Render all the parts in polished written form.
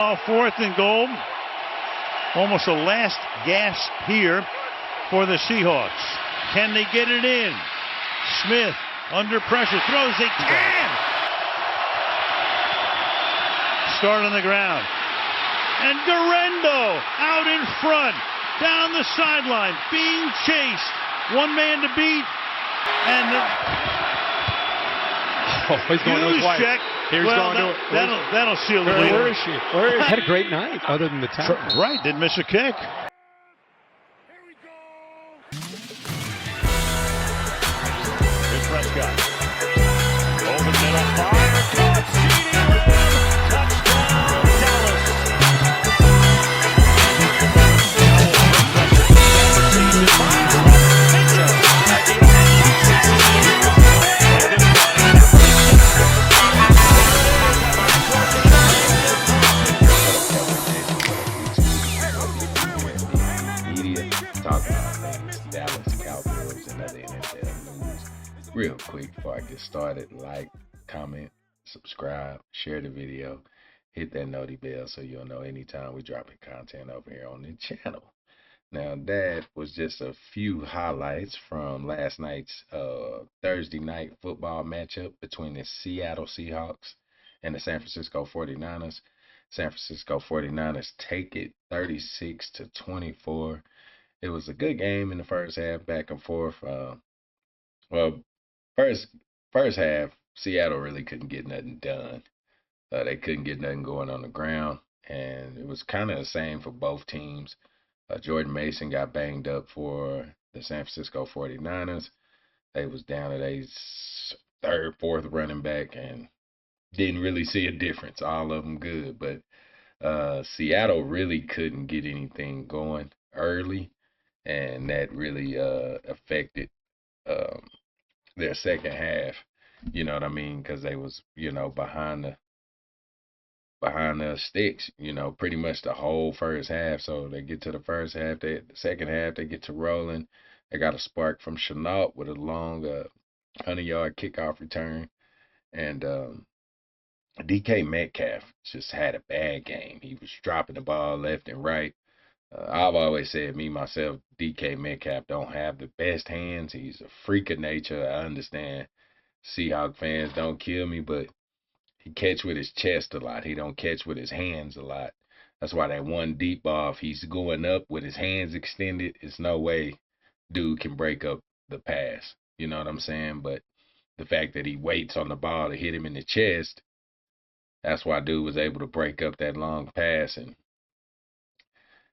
Fourth and goal. Almost a last gasp here for the Seahawks. Can they get it in? Smith under pressure throws. They can. Start on the ground. And Garendo out in front. Down the sideline. Being chased. One man to beat. And he's going to his wife. Here's going to it. That'll seal the deal. Where is she? Had a great night, other than the tackle. Right, didn't miss a kick. Here we go. Here's Prescott. Open middle, fire, caught, CeeDee Lamb, touchdown, Dallas. Dallas Cowboys and other NFL news. Real quick before I get started, like, comment, subscribe, share the video, hit that noti bell so you'll know anytime we're dropping content over here on the channel. Now that was just a few highlights from last night's Thursday night football matchup between the Seattle Seahawks and the San Francisco 49ers. San Francisco 49ers take it 36-24. It was a good game in the first half, back and forth. First half, Seattle really couldn't get nothing done. They couldn't get nothing going on the ground, and it was kind of the same for both teams. Jordan Mason got banged up for the San Francisco 49ers. They was down at a third, fourth running back, and didn't really see a difference. All of them good, but Seattle really couldn't get anything going early. And that really affected their second half, you know what I mean? Because they was, behind the sticks, pretty much the whole first half. So they get to the first half, the second half, they get to rolling. They got a spark from Chenault with a long 100-yard kickoff return. And DK Metcalf just had a bad game. He was dropping the ball left and right. I've always said, myself, DK Metcalf don't have the best hands. He's a freak of nature. I understand Seahawks fans don't kill me, but he catch with his chest a lot. He don't catch with his hands a lot. That's why that one deep ball, if he's going up with his hands extended, it's no way dude can break up the pass. You know what I'm saying? But the fact that he waits on the ball to hit him in the chest, that's why dude was able to break up that long pass and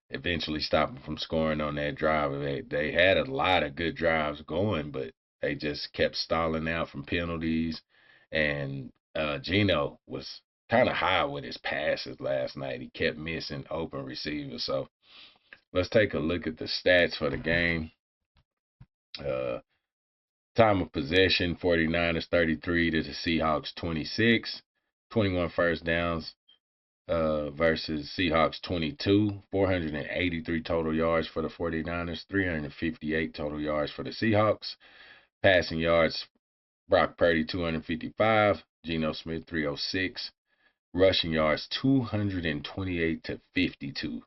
eventually stop them from scoring on that drive. They had a lot of good drives going, but they just kept stalling out from penalties. And Geno was kind of high with his passes last night. He kept missing open receivers. So let's take a look at the stats for the game. Time of possession, 49ers 33 to the Seahawks 26. 21 first downs. Versus Seahawks 22, 483 total yards for the 49ers, 358 total yards for the Seahawks. Passing yards, Brock Purdy 255, Geno Smith 306. Rushing yards 228-52.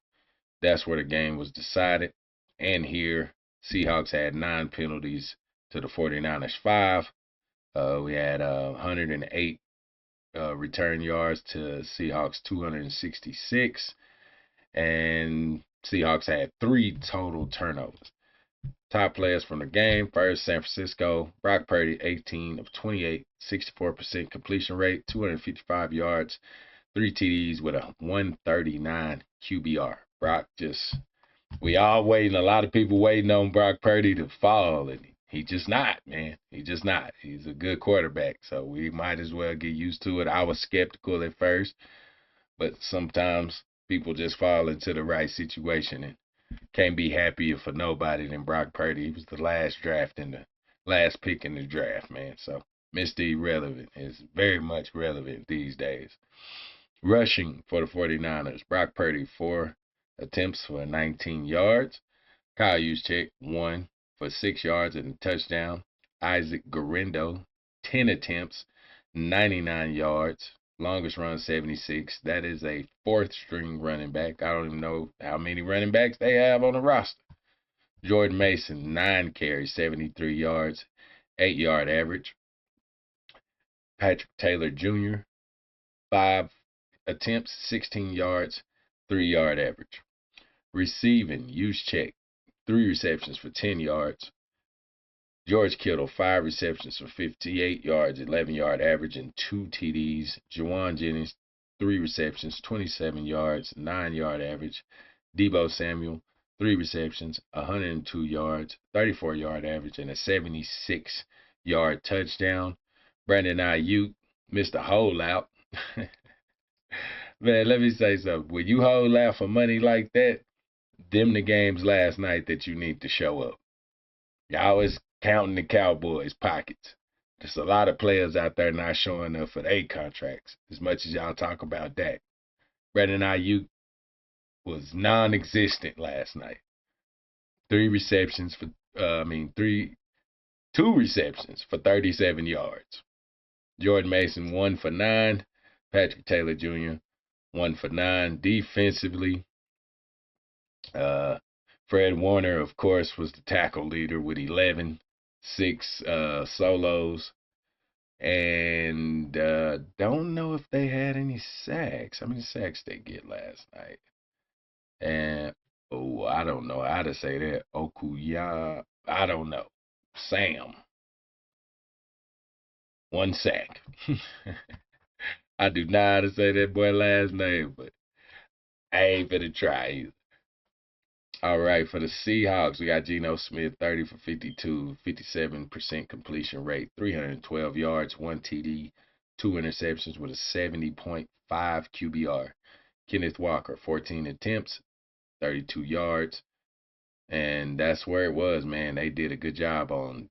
That's where the game was decided. And here, Seahawks had 9 penalties to the 49ers 5. We had 108 return yards to Seahawks 266, and Seahawks had 3 total turnovers. Top players from the game: first, San Francisco, Brock Purdy, 18 of 28, 64% completion rate, 255 yards, 3 TDs with a 139 QBR. Brock we all waiting, a lot of people waiting on Brock Purdy to fall, and he just not, man. He just not. He's a good quarterback, so we might as well get used to it. I was skeptical at first, but sometimes people just fall into the right situation and can't be happier for nobody than Brock Purdy. He was the last pick in the draft, man. So Mr. Irrelevant is very much relevant these days. Rushing for the 49ers, Brock Purdy, 4 attempts for 19 yards. Kyle Juszczyk, 1 for 6 yards and a touchdown. Isaac Garendo, 10 attempts, 99 yards, Longest run 76. That is a fourth string running back. I don't even know how many running backs they have on the roster. Jordan Mason, 9 carries, 73 yards, 8-yard average. Patrick Taylor Jr., 5 attempts, 16 yards, 3-yard average. Receiving, Juszczyk, 3 receptions for 10 yards. George Kittle, 5 receptions for 58 yards, 11-yard average, and 2 TDs. Juwan Jennings, 3 receptions, 27 yards, 9-yard average. Deebo Samuel, 3 receptions, 102 yards, 34-yard average, and a 76-yard touchdown. Brandon Ayuk missed a holdout. Man, let me say something. When you hold out for money like that, them the games last night that you need to show up. Y'all always counting the Cowboys' pockets. There's a lot of players out there not showing up for their contracts, as much as y'all talk about that. Brandon Ayuk was non-existent last night. 2 receptions for 37 yards. Jordan Mason, 1 for 9. Patrick Taylor Jr., 1 for 9. Defensively, Fred Warner, of course, was the tackle leader with 11, 6 solos, and don't know if they had any sacks. How many sacks they get last night? And, I don't know how to say that. Okuya, I don't know. Sam, 1 sack. I do not know how to say that boy last name, but I ain't finna try either. All right, for the Seahawks, we got Geno Smith, 30 for 52, 57% completion rate, 312 yards, 1 TD, 2 interceptions with a 70.5 QBR. Kenneth Walker, 14 attempts, 32 yards. And that's where it was, man. They did a good job on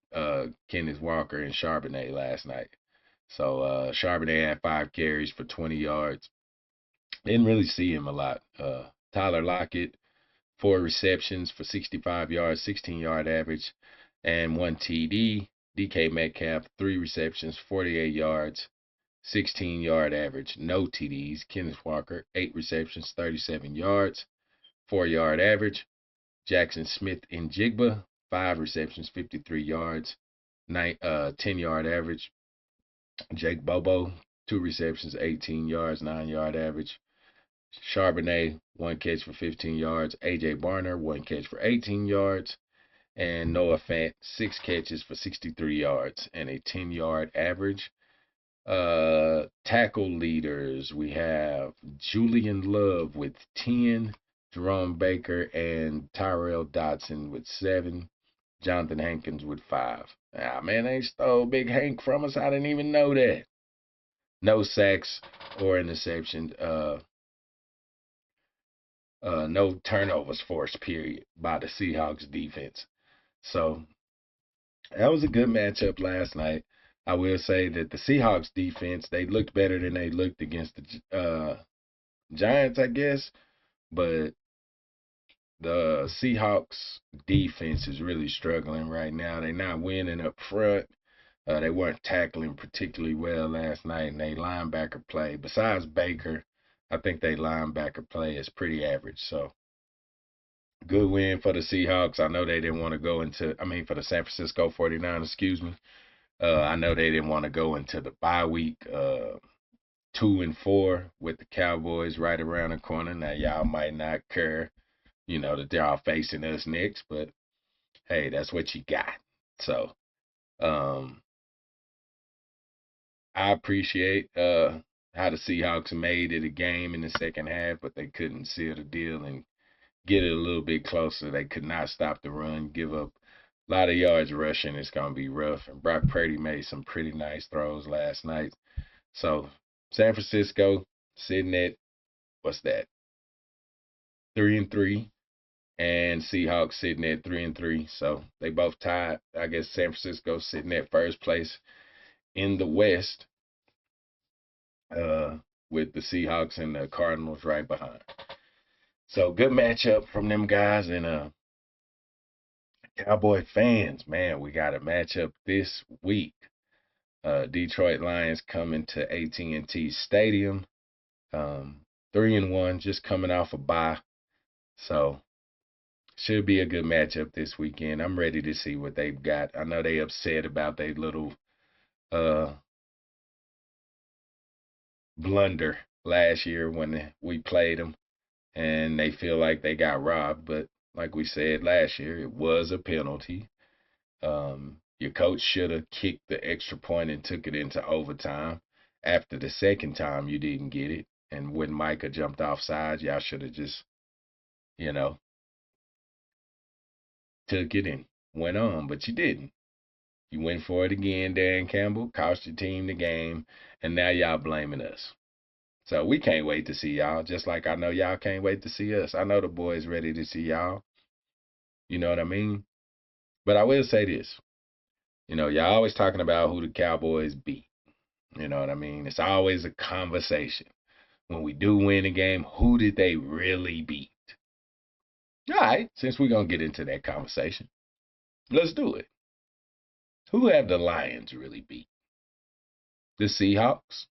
Kenneth Walker and Charbonnet last night. So Charbonnet had 5 carries for 20 yards. Didn't really see him a lot. Tyler Lockett, 4 receptions for 65 yards, 16-yard average, and 1 TD. DK Metcalf, 3 receptions, 48 yards, 16-yard average, no TDs. Kenneth Walker, 8 receptions, 37 yards, 4-yard average. Jackson Smith and Jigba, 5 receptions, 53 yards, 10-yard average. Jake Bobo, 2 receptions, 18 yards, 9-yard average. Charbonnet, 1 catch for 15 yards. A.J. Barner, 1 catch for 18 yards. And Noah Fant, 6 catches for 63 yards and a 10-yard average. Tackle leaders, we have Julian Love with 10. Jerome Baker and Tyrell Dodson with 7. Jonathan Hankins with 5. Ah, man, they stole Big Hank from us. I didn't even know that. No sacks or interception. No turnovers forced, period, by the Seahawks defense. So that was a good matchup last night. I will say that the Seahawks defense, they looked better than they looked against the Giants, I guess. But the Seahawks defense is really struggling right now. They're not winning up front. They weren't tackling particularly well last night, and they linebacker play, besides Baker, I think they linebacker play is pretty average. So good win for the Seahawks. I know they didn't want to go into, for the San Francisco 49ers, excuse me. I know they didn't want to go into the bye week 2-4 with the Cowboys right around the corner. Now, y'all might not care, that they're all facing us next, but hey, that's what you got. So, I appreciate how the Seahawks made it a game in the second half, but they couldn't seal the deal and get it a little bit closer. They could not stop the run, give up a lot of yards rushing. It's going to be rough. And Brock Purdy made some pretty nice throws last night. So San Francisco sitting at, 3-3, and Seahawks sitting at 3-3. So they both tied. I guess San Francisco sitting at first place in the West, with the Seahawks and the Cardinals right behind. So good matchup from them guys. And Cowboy fans, man, we got a matchup this week. Detroit Lions coming to AT&T Stadium. 3-1, just coming off a bye. So should be a good matchup this weekend. I'm ready to see what they've got. I know they upset about their little blunder last year when we played them, and they feel like they got robbed. But like we said last year, it was a penalty. Your coach should have kicked the extra point and took it into overtime. After the second time, you didn't get it. And when Micah jumped offside, y'all should have just, took it and went on. But you didn't. You went for it again, Dan Campbell, cost your team the game, and now y'all blaming us. So we can't wait to see y'all, just like I know y'all can't wait to see us. I know the boys ready to see y'all. You know what I mean? But I will say this. Y'all always talking about who the Cowboys beat. You know what I mean? It's always a conversation. When we do win a game, who did they really beat? All right, since we're going to get into that conversation, let's do it. Who have the Lions really beat? The Seahawks?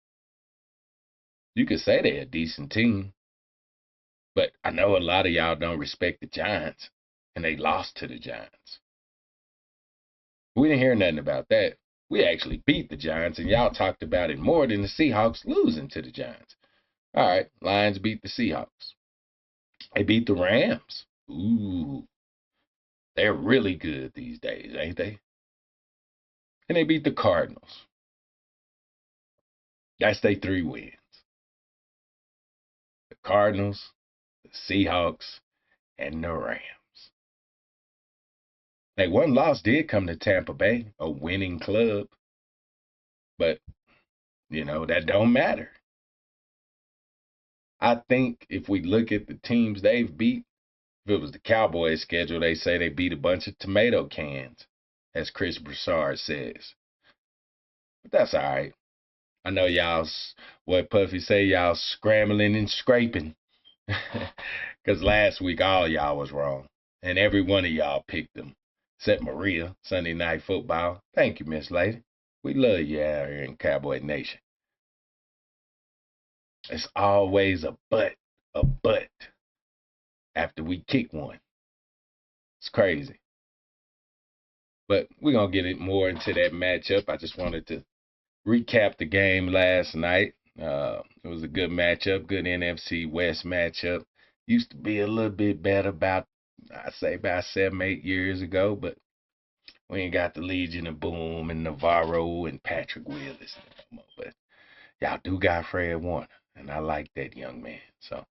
You could say they're a decent team, but I know a lot of y'all don't respect the Giants, and they lost to the Giants. We didn't hear nothing about that. We actually beat the Giants, and y'all talked about it more than the Seahawks losing to the Giants. All right, Lions beat the Seahawks. They beat the Rams. Ooh, they're really good these days, ain't they? And they beat the Cardinals. That's their 3 wins. The Cardinals, the Seahawks, and the Rams. Now, one loss did come to Tampa Bay, a winning club. But, that don't matter. I think if we look at the teams they've beat, if it was the Cowboys' schedule, they say they beat a bunch of tomato cans, as Chris Broussard says. But that's all right. I know y'all, what Puffy say, y'all scrambling and scraping. Because last week, all y'all was wrong. And every one of y'all picked them. Except Maria, Sunday Night Football. Thank you, Miss Lady. We love you out here in Cowboy Nation. It's always a but after we kick one. It's crazy. But we're going to get it more into that matchup. I just wanted to recap the game last night. It was a good matchup, good NFC West matchup. Used to be a little bit better about 7-8 years ago, but we ain't got the Legion of Boom and Navarro and Patrick Willis no more. But y'all do got Fred Warner, and I like that young man. So,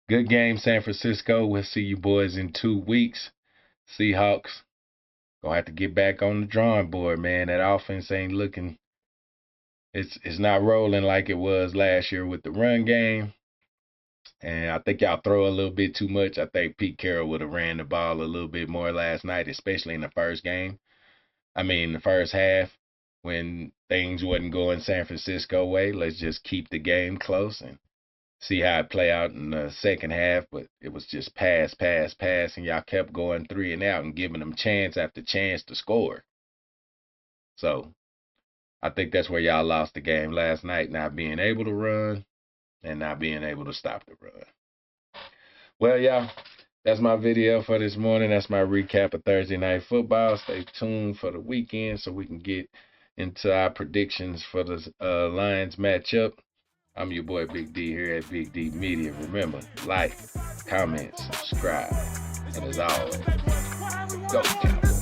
good game, San Francisco. We'll see you boys in 2 weeks. Seahawks, gonna have to get back on the drawing board, man. That offense ain't looking, it's not rolling like it was last year with the run game. And I think y'all throw a little bit too much. I think Pete Carroll would have ran the ball a little bit more last night, especially in the first half, when things wasn't going San Francisco way. Let's just keep the game close and see how it play out in the second half. But it was just pass, and y'all kept going 3 and out and giving them chance after chance to score. So I think that's where y'all lost the game last night, not being able to run and not being able to stop the run. Well, y'all, that's my video for this morning. That's my recap of Thursday Night Football. Stay tuned for the weekend so we can get into our predictions for the Lions matchup. I'm your boy Big D here at Big D Media. Remember, like, comment, subscribe, and as always, go Cowboys.